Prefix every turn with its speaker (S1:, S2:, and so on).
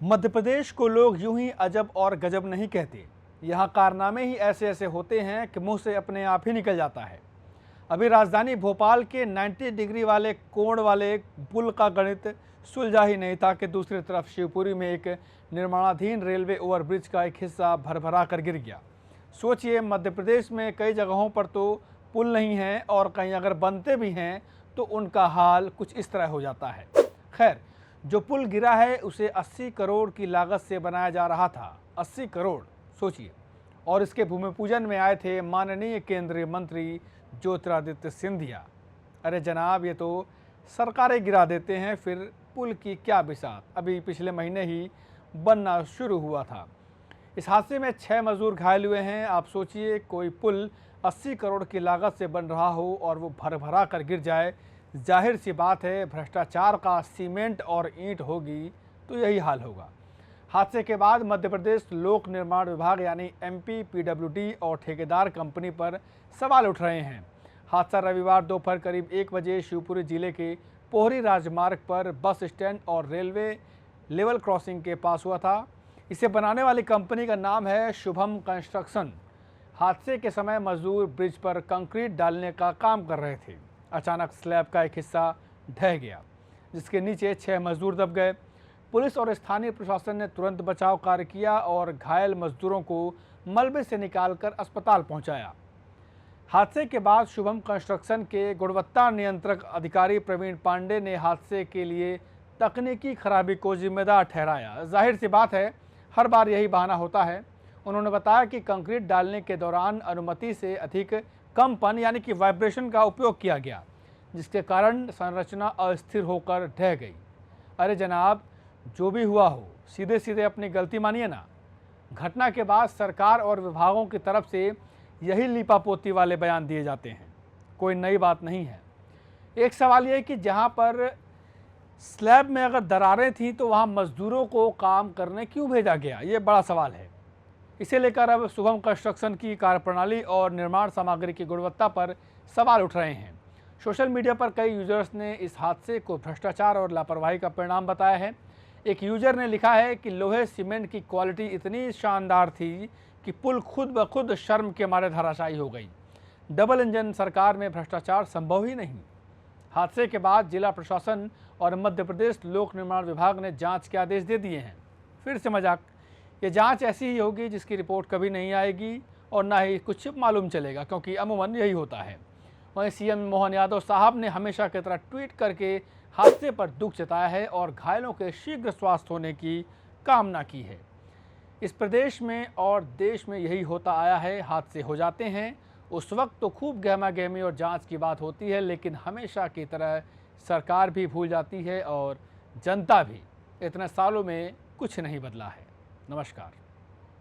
S1: मध्य प्रदेश को लोग यूं ही अजब और गजब नहीं कहते। यहाँ कारनामे ही ऐसे ऐसे होते हैं कि मुंह से अपने आप ही निकल जाता है। अभी राजधानी भोपाल के 90 डिग्री वाले कोण वाले पुल का गणित सुलझा ही नहीं था कि दूसरी तरफ शिवपुरी में एक निर्माणाधीन रेलवे ओवरब्रिज का एक हिस्सा भरभरा कर गिर गया। सोचिए, मध्य प्रदेश में कई जगहों पर तो पुल नहीं हैं और कहीं अगर बनते भी हैं तो उनका हाल कुछ इस तरह हो जाता है। खैर, जो पुल गिरा है उसे 80 करोड़ की लागत से बनाया जा रहा था। 80 करोड़, सोचिए। और इसके भूमि पूजन में आए थे माननीय केंद्रीय मंत्री ज्योतिरादित्य सिंधिया। अरे जनाब, ये तो सरकारें गिरा देते हैं, फिर पुल की क्या बिसात। अभी पिछले महीने ही बनना शुरू हुआ था। इस हादसे में 6 मजदूर घायल हुए हैं। आप सोचिए, कोई पुल 80 करोड़ की लागत से बन रहा हो और वो भर कर गिर जाए। जाहिर सी बात है, भ्रष्टाचार का सीमेंट और ईंट होगी तो यही हाल होगा। हादसे के बाद मध्य प्रदेश लोक निर्माण विभाग यानी एमपी पीडब्ल्यूडी और ठेकेदार कंपनी पर सवाल उठ रहे हैं। हादसा रविवार दोपहर करीब 1 बजे शिवपुरी जिले के पोहरी राजमार्ग पर बस स्टैंड और रेलवे लेवल क्रॉसिंग के पास हुआ था। इसे बनाने वाली कंपनी का नाम है शुभम कंस्ट्रक्शन। हादसे के समय मजदूर ब्रिज पर कंक्रीट डालने का काम कर रहे थे। अचानक स्लैब का एक हिस्सा ढह गया, जिसके नीचे 6 मजदूर दब गए। पुलिस और स्थानीय प्रशासन ने तुरंत बचाव कार्य किया और घायल मजदूरों को मलबे से निकालकर अस्पताल पहुंचाया। हादसे के बाद शुभम कंस्ट्रक्शन के गुणवत्ता नियंत्रक अधिकारी प्रवीण पांडे ने हादसे के लिए तकनीकी खराबी को जिम्मेदार ठहराया। जाहिर सी बात है, हर बार यही बहाना होता है। उन्होंने बताया कि कंक्रीट डालने के दौरान अनुमति से अधिक कंपन यानी कि वाइब्रेशन का उपयोग किया गया, जिसके कारण संरचना अस्थिर होकर ढह गई। अरे जनाब, जो भी हुआ हो, सीधे सीधे अपनी गलती मानिए ना। घटना के बाद सरकार और विभागों की तरफ से यही लीपापोती वाले बयान दिए जाते हैं। कोई नई बात नहीं है। एक सवाल ये कि जहां पर स्लैब में अगर दरारें थीं तो वहां मजदूरों को काम करने क्यों भेजा गया, ये बड़ा सवाल है। इसे लेकर अब शुभम कंस्ट्रक्शन की कार्यप्रणाली और निर्माण सामग्री की गुणवत्ता पर सवाल उठ रहे हैं। सोशल मीडिया पर कई यूजर्स ने इस हादसे को भ्रष्टाचार और लापरवाही का परिणाम बताया है। एक यूजर ने लिखा है कि लोहे सीमेंट की क्वालिटी इतनी शानदार थी कि पुल खुद ब खुद शर्म के मारे धराशायी हो गई। डबल इंजन सरकार में भ्रष्टाचार संभव ही नहीं। हादसे के बाद जिला प्रशासन और मध्य प्रदेश लोक निर्माण विभाग ने जांच के आदेश दे दिए हैं। फिर से मजाक। ये जांच ऐसी ही होगी जिसकी रिपोर्ट कभी नहीं आएगी और ना ही कुछ मालूम चलेगा, क्योंकि अमूमन यही होता है। वहीं सीएम मोहन यादव साहब ने हमेशा की तरह ट्वीट करके हादसे पर दुख जताया है और घायलों के शीघ्र स्वास्थ्य होने की कामना की है। इस प्रदेश में और देश में यही होता आया है। हादसे हो जाते हैं, उस वक्त तो खूब गहमा गहमी और जांच की बात होती है, लेकिन हमेशा की तरह सरकार भी भूल जाती है और जनता भी। इतने सालों में कुछ नहीं बदला है। नमस्कार।